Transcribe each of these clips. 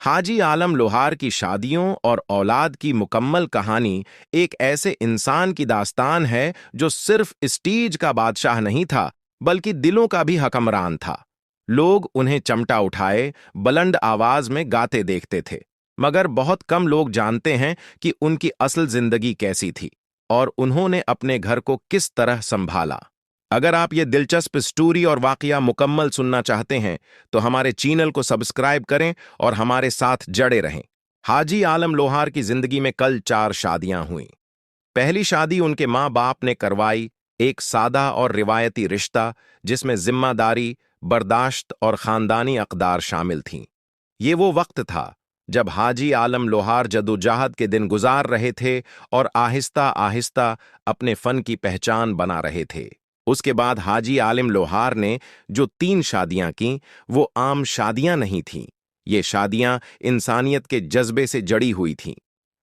हाजी आलम लोहार की शादियों और औलाद की मुकम्मल कहानी एक ऐसे इंसान की दास्तान है जो सिर्फ स्टेज का बादशाह नहीं था, बल्कि दिलों का भी हकमरान था। लोग उन्हें चमटा उठाए बुलंद आवाज में गाते देखते थे, मगर बहुत कम लोग जानते हैं कि उनकी असल जिंदगी कैसी थी और उन्होंने अपने घर को किस तरह संभाला। अगर आप ये दिलचस्प स्टोरी और वाकया मुकम्मल सुनना चाहते हैं, तो हमारे चैनल को सब्सक्राइब करें और हमारे साथ जड़े रहें। हाजी आलम लोहार की जिंदगी में कल 4 शादियां हुईं। पहली शादी उनके माँ बाप ने करवाई, एक सादा और रिवायती रिश्ता जिसमें जिम्मेदारी, बर्दाश्त और खानदानी अक़दार शामिल थीं। ये वो वक्त था जब हाजी आलम लोहार जदोजहद के दिन गुजार रहे थे और आहिस्ता आहिस्ता अपने फन की पहचान बना रहे थे। उसके बाद हाजी आलिम लोहार ने जो 3 शादियां की, वो आम शादियां नहीं थीं। ये शादियां इंसानियत के जज्बे से जड़ी हुई थीं।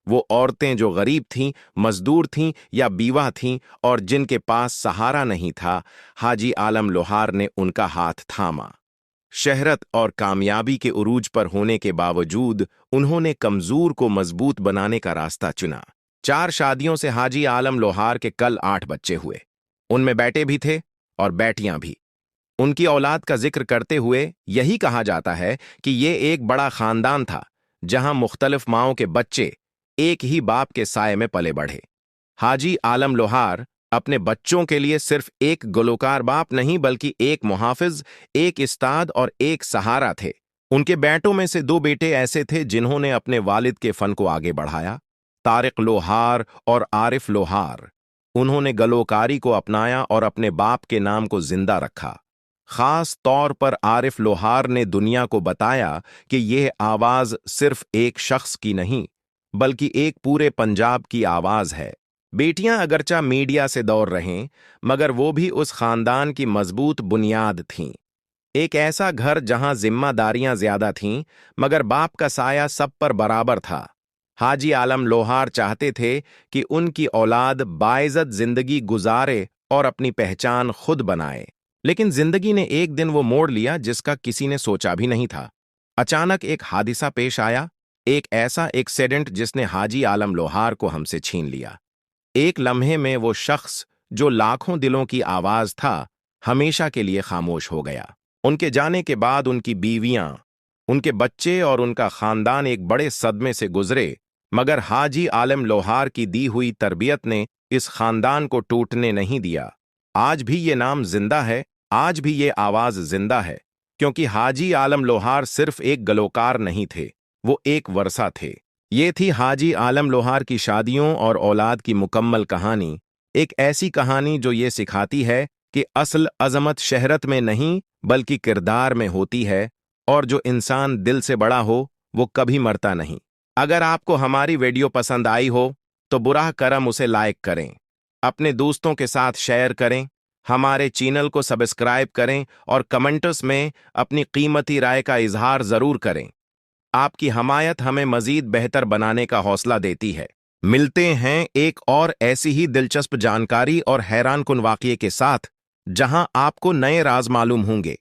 वो औरतें जो गरीब थीं, मजदूर थीं या बीवा थीं और जिनके पास सहारा नहीं था, हाजी आलम लोहार ने उनका हाथ थामा। शहरत और कामयाबी के उरूज पर होने के बावजूद उन्होंने कमजोर को मजबूत बनाने का रास्ता चुना। 4 शादियों से हाजी आलम लोहार के कल 8 बच्चे हुए। उनमें बेटे भी थे और बेटियां भी। उनकी औलाद का जिक्र करते हुए यही कहा जाता है कि ये एक बड़ा खानदान था, जहां मुख्तलिफ माओं के बच्चे एक ही बाप के साये में पले बढ़े। हाजी आलम लोहार अपने बच्चों के लिए सिर्फ एक गुलकार बाप नहीं, बल्कि एक मुहाफिज, एक उस्ताद और एक सहारा थे। उनके बेटों में से 2 बेटे ऐसे थे जिन्होंने अपने वालिद के फन को आगे बढ़ाया, तारिक लोहार और आरिफ लोहार। उन्होंने गलोकारी को अपनाया और अपने बाप के नाम को जिंदा रखा। खास तौर पर आरिफ लोहार ने दुनिया को बताया कि यह आवाज सिर्फ एक शख्स की नहीं, बल्कि एक पूरे पंजाब की आवाज है। बेटियां अगरचा मीडिया से दौड़ रहें, मगर वो भी उस खानदान की मजबूत बुनियाद थीं। एक ऐसा घर जहां जिम्मेदारियां ज्यादा थीं, मगर बाप का साया सब पर बराबर था। हाजी आलम लोहार चाहते थे कि उनकी औलाद बाइज्जत जिंदगी गुजारे और अपनी पहचान खुद बनाए। लेकिन जिंदगी ने एक दिन वो मोड़ लिया जिसका किसी ने सोचा भी नहीं था। अचानक एक हादिसा पेश आया, एक ऐसा एक्सीडेंट जिसने हाजी आलम लोहार को हमसे छीन लिया। एक लम्हे में वो शख्स जो लाखों दिलों की आवाज था, हमेशा के लिए खामोश हो गया। उनके जाने के बाद उनकी बीवियां, उनके बच्चे और उनका खानदान एक बड़े सदमे से गुजरे, मगर हाजी आलम लोहार की दी हुई तरबियत ने इस खानदान को टूटने नहीं दिया। आज भी ये नाम जिंदा है, आज भी ये आवाज जिंदा है, क्योंकि हाजी आलम लोहार सिर्फ एक गलोकार नहीं थे, वो एक वर्सा थे। ये थी हाजी आलम लोहार की शादियों और औलाद की मुकम्मल कहानी। एक ऐसी कहानी जो ये सिखाती है कि असल अजमत शहरत में नहीं, बल्कि किरदार में होती है, और जो इंसान दिल से बड़ा हो वो कभी मरता नहीं। अगर आपको हमारी वीडियो पसंद आई हो तो बुराह करम उसे लाइक करें, अपने दोस्तों के साथ शेयर करें, हमारे चैनल को सब्सक्राइब करें और कमेंट्स में अपनी कीमती राय का इजहार जरूर करें। आपकी हमायत हमें मजीद बेहतर बनाने का हौसला देती है। मिलते हैं एक और ऐसी ही दिलचस्प जानकारी और हैरानकुन वाकये के साथ, जहां आपको नए राज मालूम होंगे।